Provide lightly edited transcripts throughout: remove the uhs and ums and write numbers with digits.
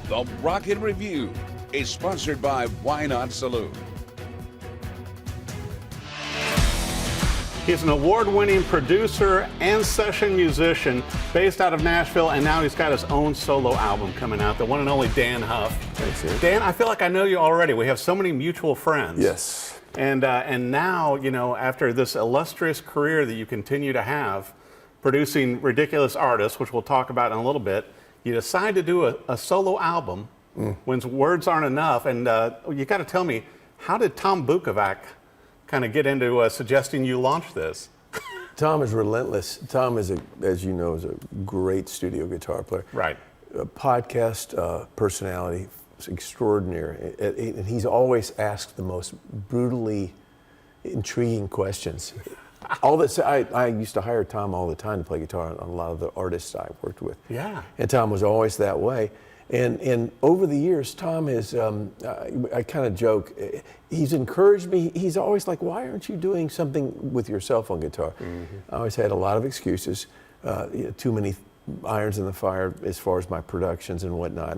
The Rocket Review is sponsored by Why Not Saloon. He's an award-winning producer and session musician based out of Nashville, and now he's got his own solo album coming out, the one and only Dann Huff. Thanks, Eric. Dan, I feel like I know you already. We have so many mutual friends. Yes. And now, you know, after this illustrious career that you continue to have, producing ridiculous artists, which we'll talk about in a little bit, you decide to do a solo album when words aren't enough. And you got to tell me, how did Tom Bukovac kind of get into suggesting you launch this? Tom is relentless. Tom is, as you know, is a great studio guitar player. Right. A podcast personality, extraordinary. And he's always asked the most brutally intriguing questions. I used to hire Tom all the time to play guitar on a lot of the artists I worked with. Yeah. And Tom was always that way. And over the years, Tom has, I kind of joke, he's encouraged me. He's always like, why aren't you doing something with yourself on guitar? I always had a lot of excuses, too many irons in the fire as far as my productions and whatnot.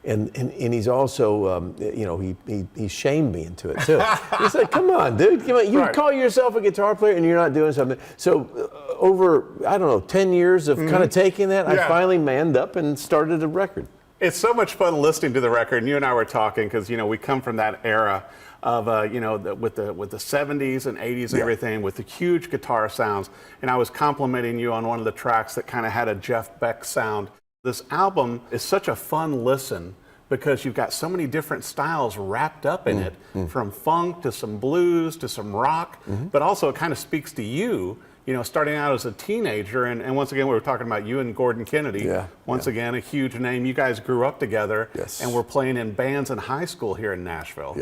And he's also, you know, he shamed me into it too. He's like, come on, dude, come on. You call yourself a guitar player and you're not doing something. So over, I don't know, 10 years of kind of taking that, I finally manned up and started a record. It's so much fun listening to the record. And you and I were talking because, you know, we come from that era of, you know, with the 70s and 80s and everything, with the huge guitar sounds. And I was complimenting you on one of the tracks that kind of had a Jeff Beck sound. This album is such a fun listen because you've got so many different styles wrapped up in it, from funk to some blues to some rock, but also it kind of speaks to you, you know, starting out as a teenager. And once again, we were talking about you and Gordon Kennedy. Once again, a huge name. You guys grew up together and were playing in bands in high school here in Nashville.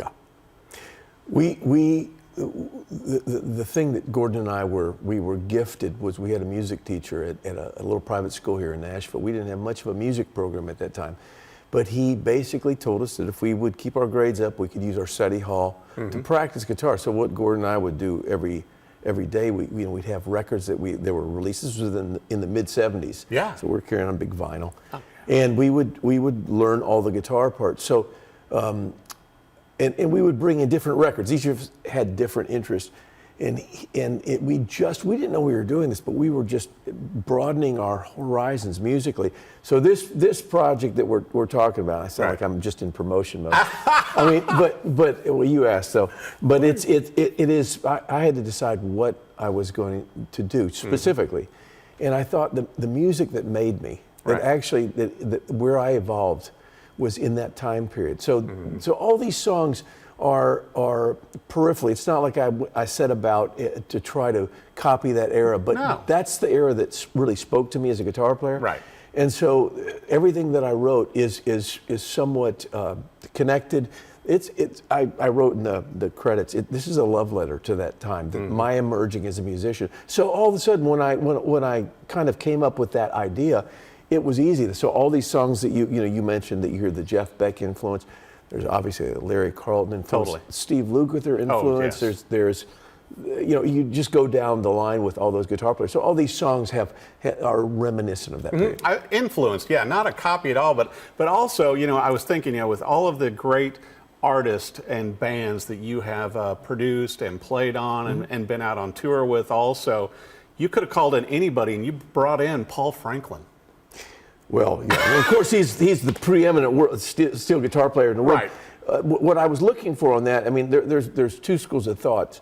The thing that Gordon and I were gifted was we had a music teacher at a little private school here in Nashville. We didn't have much of a music program at that time, but he basically told us that if we would keep our grades up, we could use our study hall to practice guitar. So what Gordon and I would do every day, we'd have records that there were releases in the mid '70s. So we're carrying on big vinyl, and we would learn all the guitar parts. So. And we would bring in different records. Each of us had different interests. We didn't know we were doing this, but we were just broadening our horizons musically. So this project that we're talking about, I sound like I'm just in promotion mode. I mean, but well, you asked though. But it is. I had to decide what I was going to do specifically, and I thought the music that made me, that actually that where I evolved, was in that time period. So all these songs are peripherally. It's not like I set about to try to copy that era, but that's the era that really spoke to me as a guitar player. Right. And so everything that I wrote is somewhat connected. I wrote in the credits, this is a love letter to that time, my emerging as a musician. So all of a sudden when I kind of came up with that idea, it was easy. So all these songs that you mentioned, that you hear the Jeff Beck influence, there's obviously a Larry Carlton influence, Steve Lukather influence. There's you know, you just go down the line with all those guitar players. So all these songs are reminiscent of that period. Influenced, not a copy at all, but also, you know, I was thinking, you know, with all of the great artists and bands that you have produced and played on and been out on tour with, also, you could have called in anybody, and you brought in Paul Franklin. Well, of course, he's the preeminent steel guitar player in the world. Right. What I was looking for on that, I mean, there's two schools of thought.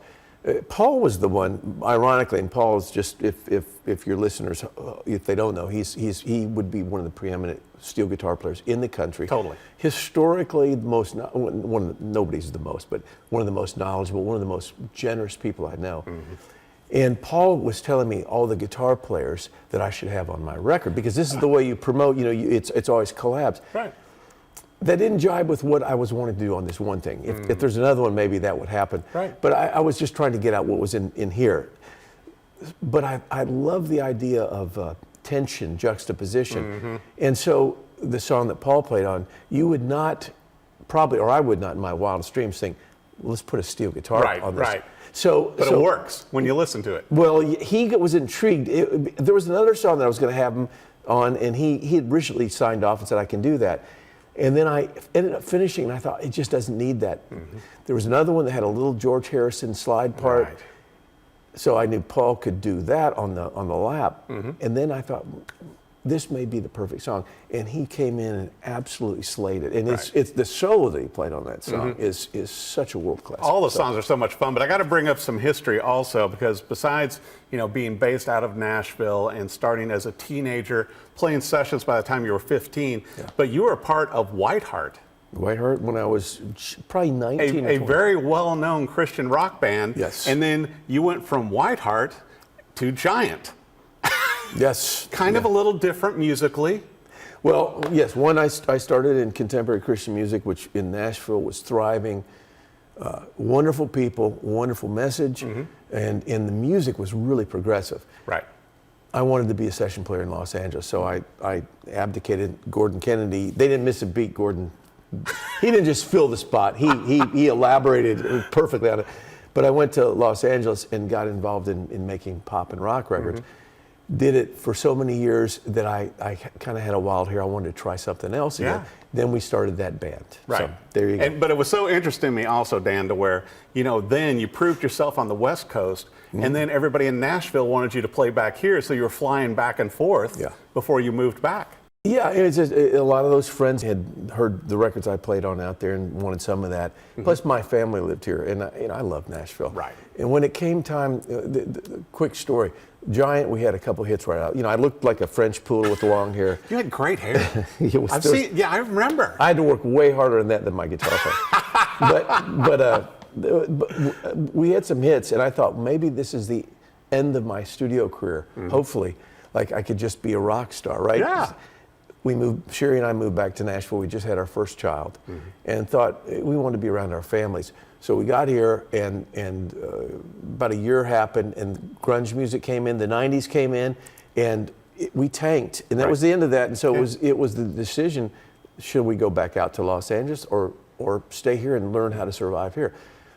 Paul was the one, ironically, and Paul is just, if your listeners, if they don't know, he would be one of the preeminent steel guitar players in the country. Totally. Historically, nobody's the most, but one of the most knowledgeable, one of the most generous people I know. And Paul was telling me all the guitar players that I should have on my record, because this is the way you promote, you know, it's always collabs. Right. That didn't jibe with what I was wanting to do on this one thing. If there's another one, maybe that would happen. Right. But I was just trying to get out what was in here. But I love the idea of tension, juxtaposition. And so the song that Paul played on, you would not probably, or I would not in my wildest dreams think, well, let's put a steel guitar on this. But it works when you listen to it. Well, he was intrigued. There was another song that I was going to have him on, and he had recently signed off and said, I can do that. And then I ended up finishing, and I thought, it just doesn't need that. There was another one that had a little George Harrison slide part. Right. So I knew Paul could do that on the lap. And then I thought, this may be the perfect song. And he came in and absolutely slayed it. And it's the solo that he played on that song is such a world-class. All the songs are so much fun, but I got to bring up some history also, because besides, you know, being based out of Nashville and starting as a teenager, playing sessions by the time you were 15, but you were a part of Whiteheart. Whiteheart when I was probably 19 a very well-known Christian rock band. Yes. And then you went from Whiteheart to Giant. Yes. Kind of a little different musically. Well, yes. One, I started in contemporary Christian music, which in Nashville was thriving. Wonderful people, wonderful message, and the music was really progressive. Right. I wanted to be a session player in Los Angeles, so I abdicated. Gordon Kennedy, they didn't miss a beat. Gordon, he didn't just fill the spot. He elaborated perfectly on it. But I went to Los Angeles and got involved in making pop and rock records. Did it for so many years that I kind of had a wild hair. I wanted to try something else again. Yeah. Then we started that band. Right. So there you go. But it was so interesting to me also, Dan, to where, you know, then you proved yourself on the West Coast, and then everybody in Nashville wanted you to play back here, so you were flying back and forth before you moved back. Yeah, it was just, a lot of those friends had heard the records I played on out there and wanted some of that. Plus, my family lived here, and I love Nashville. Right. And when it came time, the quick story, Giant, we had a couple hits right out. You know, I looked like a French poodle with long hair. You had great hair. I've seen, I remember. I had to work way harder on that than my guitar player. but we had some hits, and I thought maybe this is the end of my studio career. Hopefully, like I could just be a rock star, right? Yeah. Sherry and I moved back to Nashville. We just had our first child, and thought we wanted to be around our families. So we got here, and about a year happened, and grunge music came in. The '90s came in, and we tanked, and that was the end of that. And so it was the decision: should we go back out to Los Angeles or stay here and learn how to survive here?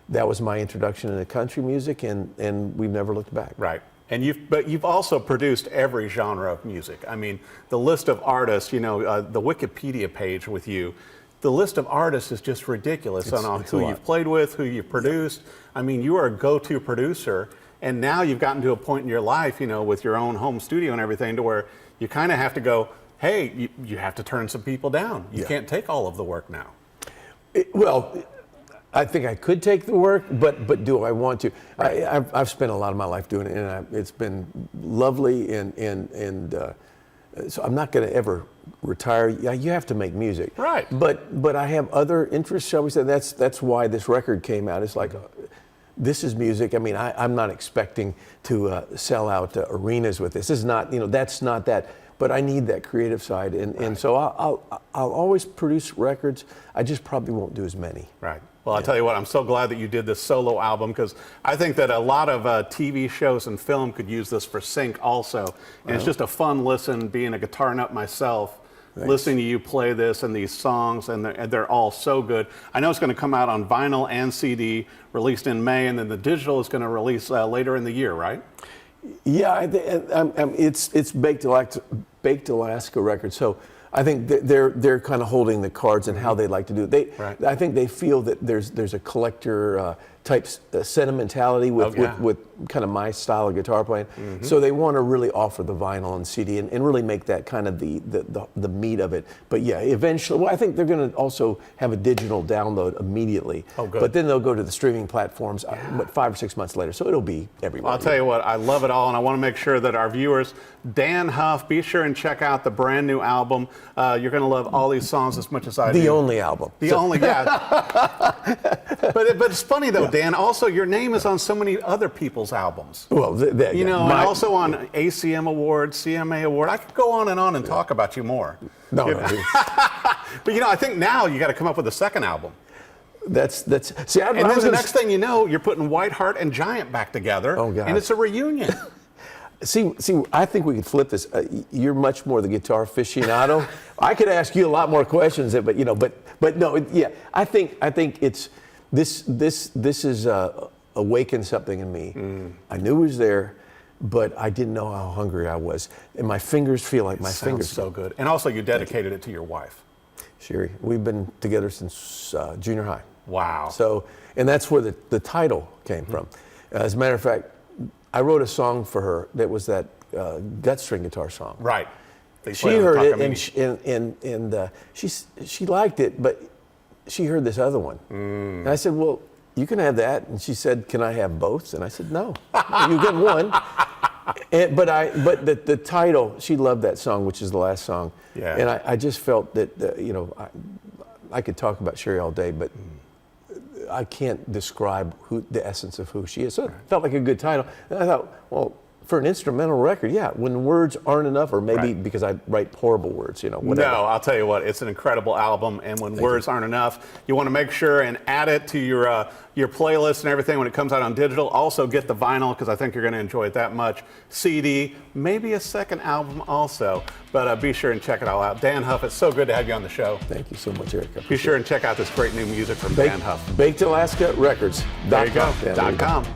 That was my introduction into country music, and we've never looked back. Right. And you've also produced every genre of music. I mean, the list of artists, you know, the Wikipedia page with you, the list of artists is just ridiculous on who you've played with, who you've produced. I mean, you are a go-to producer, and now you've gotten to a point in your life, you know, with your own home studio and everything, to where you kind of have to go, hey, you have to turn some people down. You can't take all of the work now. I think I could take the work, but do I want to? Right. I've spent a lot of my life doing it, and it's been lovely, and so I'm not going to ever retire. Yeah, you have to make music, right? But I have other interests, shall we say? That's why this record came out. It's like this is music. I mean, I'm not expecting to sell out arenas with this. This is not, you know, that's not that. But I need that creative side, and so I'll always produce records. I just probably won't do as many. Right. Well, I'll tell you what, I'm so glad that you did this solo album, because I think that a lot of TV shows and film could use this for sync also. And it's just a fun listen, being a guitar nut myself, listening to you play this and these songs, and they're all so good. I know it's going to come out on vinyl and CD, released in May, and then the digital is going to release later in the year, right? Yeah, it's Baked Alaska Records, so I think they're kind of holding the cards and how they like to do it. I think they feel that there's a collector type sentimentality with kind of my style of guitar playing. So they want to really offer the vinyl and CD and really make that kind of the meat of it. But yeah, eventually, well, I think they're going to also have a digital download immediately. Oh, good. But then they'll go to the streaming platforms 5 or 6 months later. So it'll be everywhere. I'll tell you what, I love it all, and I want to make sure that our viewers, Dan Huff, be sure and check out the brand new album. You're going to love all these songs as much as I do. The only album. The only, yeah. But it's funny though, Dan. Also, your name is on so many other people's albums. Well, you know, and also on ACM Award, CMA Award. I could go on and talk about you more. No. But you know, I think now you got to come up with a second album. That's. See, and then the next thing you know, you're putting Whiteheart and Giant back together. Oh, God. And it's a reunion. See, I think we could flip this. You're much more the guitar aficionado. I could ask you a lot more questions, but you know, but no, yeah. I think it's this is awakened something in me. I knew it was there, but I didn't know how hungry I was, and my fingers feel like my fingers. So good. And also, you dedicated it to your wife. Sherry, we've been together since junior high. Wow. So, and that's where the title came from. As a matter of fact, I wrote a song for her that was that gut string guitar song. Right. She heard it and she liked it, but she heard this other one. And I said, well, you can have that. And she said, can I have both? And I said, no, you get one. But the title, she loved that song, which is the last song. Yeah. And I just felt that, you know, I could talk about Sherry all day, but I can't describe the essence of who she is. So it felt like a good title. And I thought, well, for an instrumental record, yeah, when words aren't enough, or maybe because I write horrible words, you know, whatever. No, I'll tell you what, it's an incredible album, and when words aren't enough, you want to make sure and add it to your playlist and everything when it comes out on digital. Also get the vinyl, because I think you're going to enjoy it that much. CD, maybe a second album also, but be sure and check it all out. Dan Huff, it's so good to have you on the show. Thank you so much, Eric. Be sure and check out this great new music from Dan Huff. Baked Alaska Records. There you go. .com.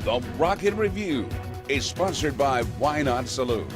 The Rocket Review is sponsored by Why Not Saloon.